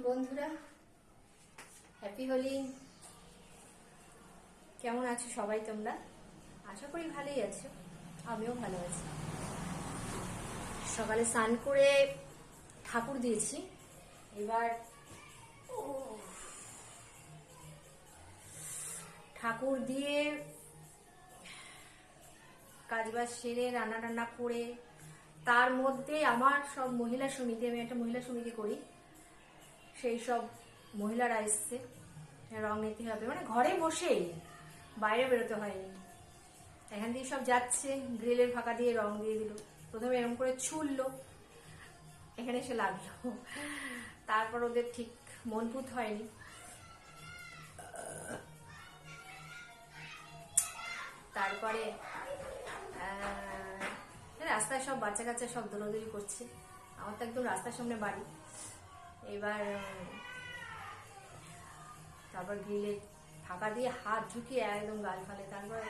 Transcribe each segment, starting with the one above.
বন্ধুরা, হ্যাপি হোলি। কেমন আছো সবাই তোমরা? আশা করি ভালোই আছো, আমিও ভালো আছি। সকালে স্নান করে ঠাকুর দিয়েছি। এবার ঠাকুর দিয়ে কাজবাজ সেরে রান্না টান্না করে তার মধ্যে আমার সব মহিলা সমিতি, আমি একটা মহিলা সমিতি করি, সেই সব মহিলারা এসছে, রং নিতে হবে, মানে ঘরে বসেই, বাইরে বেরোতে হয়নি। এখান দিয়ে সব যাচ্ছে, গ্রিলের ফাঁকা দিয়ে রং দিয়ে দিল। প্রথমে এরকম করে ছুড়লো, এখানে এসে লাগলো। তারপর ওদের ঠিক মন পুত হয়নি, তারপরে রাস্তায় সব বাচ্চা কাচ্চা সব দৌড়াদৌড়ি করছে। আমার তো একদম রাস্তার সামনে বাড়ি। এবার তারপর গ্রিলে ফাঁকা দিয়ে হাত ঢুকিয়ে একদম গাল ফালে। তারপর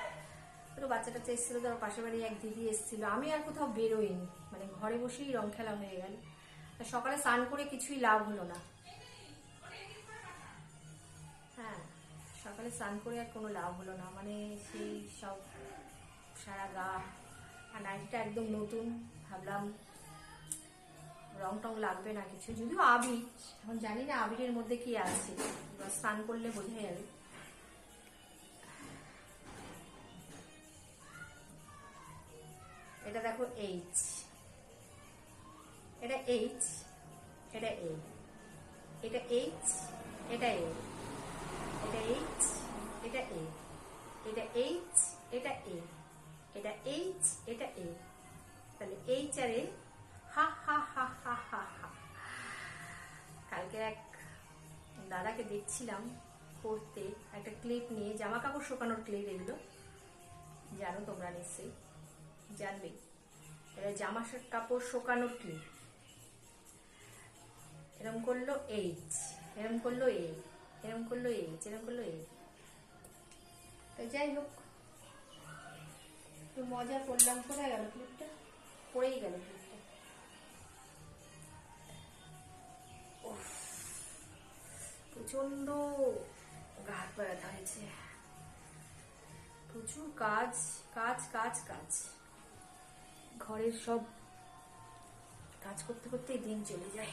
একটু বাচ্চা টাচ্চা এসেছিল, তারপর পাশের বাড়ি এক দিদি এসেছিল। আমি আর কোথাও বেরোইনি, মানে ঘরে বসেই রং খেলা হয়ে গেল। সকালে স্নান করে কিছুই লাভ হলো না। হ্যাঁ, সকালে স্নান করে আর কোনো লাভ হলো না, মানে সেই সব সারা গা। আর নাইটিটা একদম নতুন, ভাবলাম রং টং লাগবে না কিছু, যদিও আবির, এখন জানি না আবিরের মধ্যে কি আছে, এবার স্নান করলে বোঝা যাবে। এটা দেখো এইচ, এটা এইচ, এটা এ, এটা এইচ, এটা এ, এটা এইচ, এটা এ, এটা এইচ, এটা এ, এটা এইচ, এটা এ। তাহলে এইচ আর এ। হা হা হা হা হা হা। কালকে এক দাদাকে দেখছিলাম করতে, একটা ক্লিপ নিয়ে, জামা কাপড় শুকানোর ক্লিপ। এগুলো জানো তোমরা নিশ্চয়ই, জানবে। এটা জামা কাপড় শুকানোর ক্লিপ। এরম করলো এইচ, এরম করলো এ, এরম করলো এইচ, এরম করলো এ। তো যাই হোক, একটু মজা করলাম। কোথায় গেল ক্লিপটা? পড়েই গেল ক্লিপটা। প্রচন্ড গা হাত পা ব্যথা হয়েছে, প্রচুর কাজ কাজ কাজ কাজ। ঘরের সব কাজ করতে করতে দিন চলে যায়।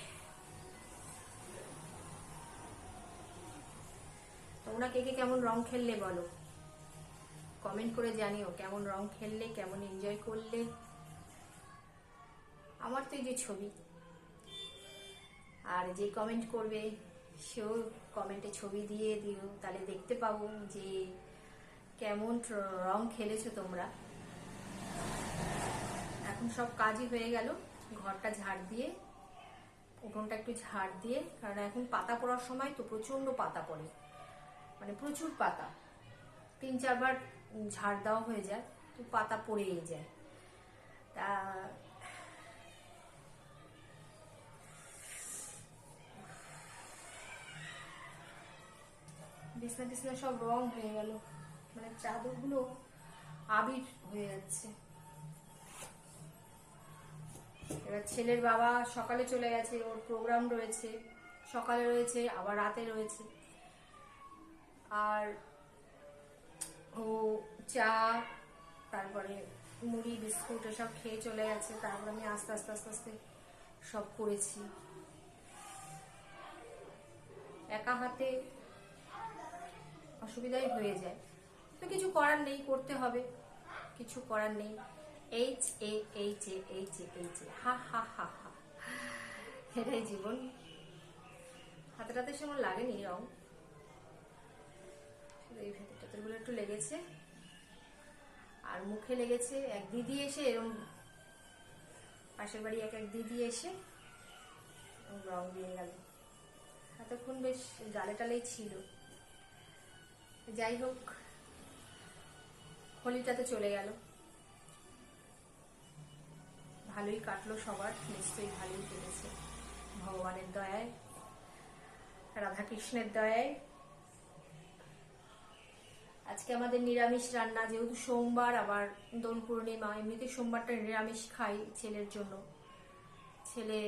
তোমরা কে কে কেমন রং খেললে বলো, কমেন্ট করে জানিও। কেমন রং খেললে, কেমন এনজয় করলে। আমার তো এই যে ছবি, আর যে কমেন্ট করবে সেও কমেন্টে ছবি দিয়ে দিও, তাহলে দেখতে পাবো যে কেমন রং খেলেছো তোমরা। এখন সব কাজই হয়ে গেল, ঘরটা ঝাড় দিয়ে, উঠোনটা একটু ঝাড় দিয়ে, কারণ এখন পাতা পড়ার সময় তো প্রচন্ড পাতা পড়ে, মানে প্রচুর পাতা। 3-4 বার ঝাড় দেওয়া হয়ে যায়, তো পাতা পড়েই যায়। তা বিছনা টিছনা সব রং হয়ে গেল, মানে চাদরগুলো আবির হয়ে যাচ্ছে। এবার ছেলের বাবা সকালে চলে গেছে, ওর প্রোগ্রাম রয়েছে, সকালে রয়েছে আবার রাতে রয়েছে। আর ও চা, তারপরে মুড়ি বিস্কুট এসব খেয়ে চলে গেছে। তারপর আমি আস্তে আস্তে আস্তে আস্তে সব করেছি। একা হাতে অসুবিধাই হয়ে যায়, তো কিছু করার নেই, করতে হবে, কিছু করার নেই। H A H A H A H A, হা হা হা হা, এটাই জীবন। হাতে টাতে সেমন লাগেনি রং, এই ভেতরগুলো একটু লেগেছে, আর মুখে লেগেছে। এক দিদি এসে এরকম, পাশের বাড়ি এক এক দিদি এসে রং দিয়ে গেল। এতক্ষণ বেশ গালে টালেই ছিল। যাই হোক, হোলিটাতে চলে গেল, ভালোই কাটলো সবার, নিশ্চয়ই ভালোই কেটেছে ভগবানের দয়ায়, রাধাকৃষ্ণের দয়ায়। আজকে আমাদের নিরামিষ রান্না, যেহেতু সোমবার, আবার দোল পূর্ণিমা। এমনিতে সোমবারটা নিরামিষ খাই ছেলের জন্য, ছেলে